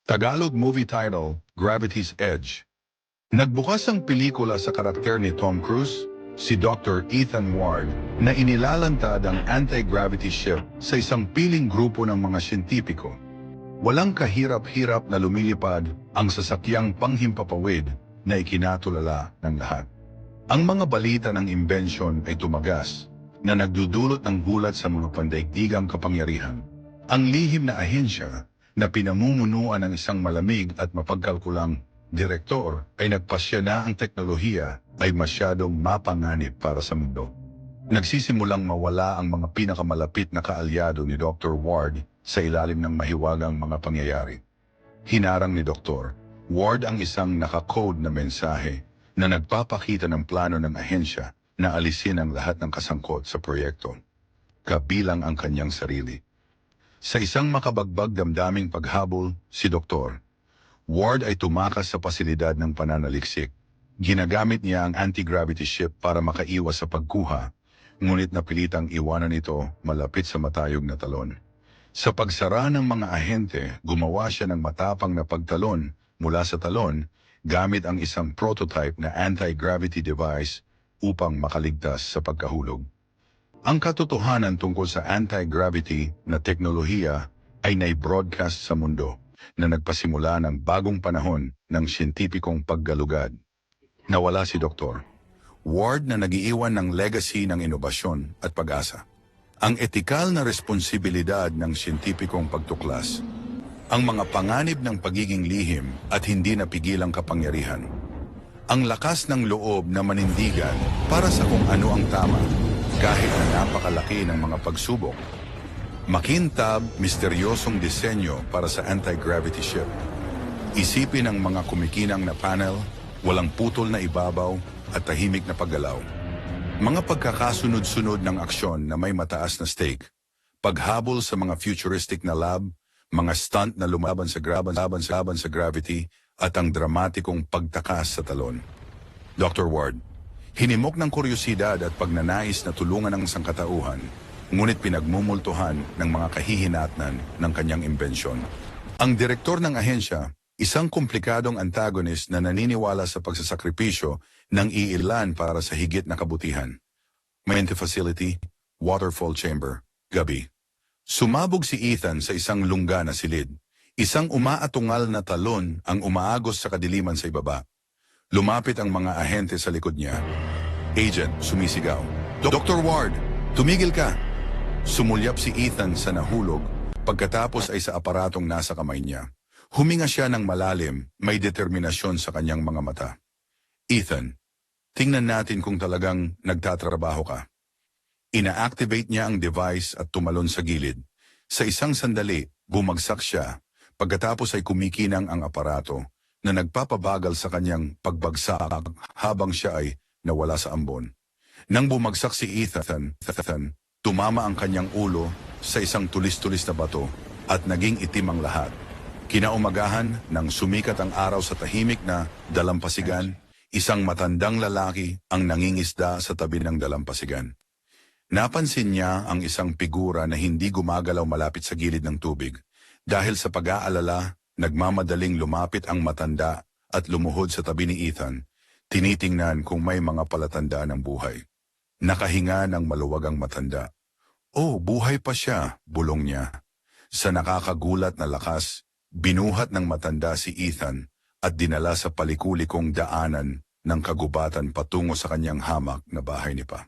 Tagalog movie title, Gravity's Edge. Nagbukas ang pelikula sa karakter ni Tom Cruise, si Dr. Ethan Ward, na inilalantad ang anti-gravity ship sa isang piling grupo ng mga siyentipiko. Walang kahirap-hirap na lumilipad ang sasakyang panghimpapawid na ikinatulala ng lahat. Ang mga balita ng imbensyon ay tumagas na nagdudulot ng gulat sa mga pandaigdigang kapangyarihan. Ang lihim na ahensya na pinamumunuan ng isang malamig at mapagkalkulang direktor ay nagpasya na ang teknolohiya ay masyadong mapanganib para sa mundo. Nagsisimulang mawala ang mga pinakamalapit na kaalyado ni Dr. Ward sa ilalim ng mahiwagang mga pangyayari. Hinarang ni Dr. Ward ang isang nakakode na mensahe na nagpapakita ng plano ng ahensya na alisin ang lahat ng kasangkot sa proyekto, kabilang ang kanyang sarili. Sa isang makabagbag damdaming paghabol, si Dr. Ward ay tumakas sa pasilidad ng pananaliksik. Ginagamit niya ang anti-gravity ship para makaiwas sa pagkuha, ngunit napilitang iwanan ito malapit sa matayog na talon. Sa pagsara ng mga ahente, gumawa siya ng matapang na pagtalon mula sa talon gamit ang isang prototype na anti-gravity device upang makaligtas sa pagkahulog. Ang katotohanan tungkol sa anti-gravity na teknolohiya ay nai-broadcast sa mundo na nagpasimula ng bagong panahon ng siyentipikong paggalugad. Nawala si Dr. Ward na nagiiwan ng legacy ng inobasyon at pag-asa. Ang etikal na responsibilidad ng siyentipikong pagtuklas. Ang mga panganib ng pagiging lihim at hindi napigilang kapangyarihan. Ang lakas ng loob na manindigan para sa kung ano ang tama, kahit na napakalaki ng mga pagsubok. Makintab, misteryosong disenyo para sa anti-gravity ship. Isipin ang mga kumikinang na panel, walang putol na ibabaw at tahimik na paggalaw. Mga pagkakasunod-sunod ng aksyon na may mataas na stake. Paghabol sa mga futuristic na lab, mga stunt na lumaban sa gravity at ang dramatikong pagtakas sa talon. Dr. Ward, hinimok ng kuryosidad at pagnanais na tulungan ang sangkatauhan, ngunit pinagmumultuhan ng mga kahihinatnan ng kanyang imbensyon. Ang direktor ng ahensya, isang komplikadong antagonist na naniniwala sa pagsasakripisyo ng iilan para sa higit na kabutihan. Mente facility, waterfall chamber, gabi. Sumabog si Ethan sa isang lungga na silid. Isang umaatungal na talon ang umaagos sa kadiliman sa ibaba. Lumapit ang mga ahente sa likod niya. Agent, sumisigaw. Dr. Ward, tumigil ka! Sumulyap si Ethan sa nahulog, pagkatapos ay sa aparatong nasa kamay niya. Huminga siya ng malalim, may determinasyon sa kanyang mga mata. Ethan, tingnan natin kung talagang nagtatrabaho ka. Ina-activate niya ang device at tumalon sa gilid. Sa isang sandali, bumagsak siya, pagkatapos ay kumikinang ang aparato na nagpapabagal sa kanyang pagbagsak habang siya ay nawala sa ambon. Nang bumagsak si Ethan, tumama ang kanyang ulo sa isang tulis-tulis na bato at naging itim ang lahat. Kinaumagahan nang sumikat ang araw sa tahimik na dalampasigan, isang matandang lalaki ang nangingisda sa tabi ng dalampasigan. Napansin niya ang isang figura na hindi gumagalaw malapit sa gilid ng tubig. Dahil sa pag-aalala, nagmamadaling lumapit ang matanda at lumuhod sa tabi ni Ethan, tinitingnan kung may mga palatandaan ng buhay. Nakahinga ng maluwagang matanda. Oh, buhay pa siya, bulong niya. Sa nakakagulat na lakas, binuhat ng matanda si Ethan at dinala sa palikulikong daanan ng kagubatan patungo sa kanyang hamak na bahay ni Pa.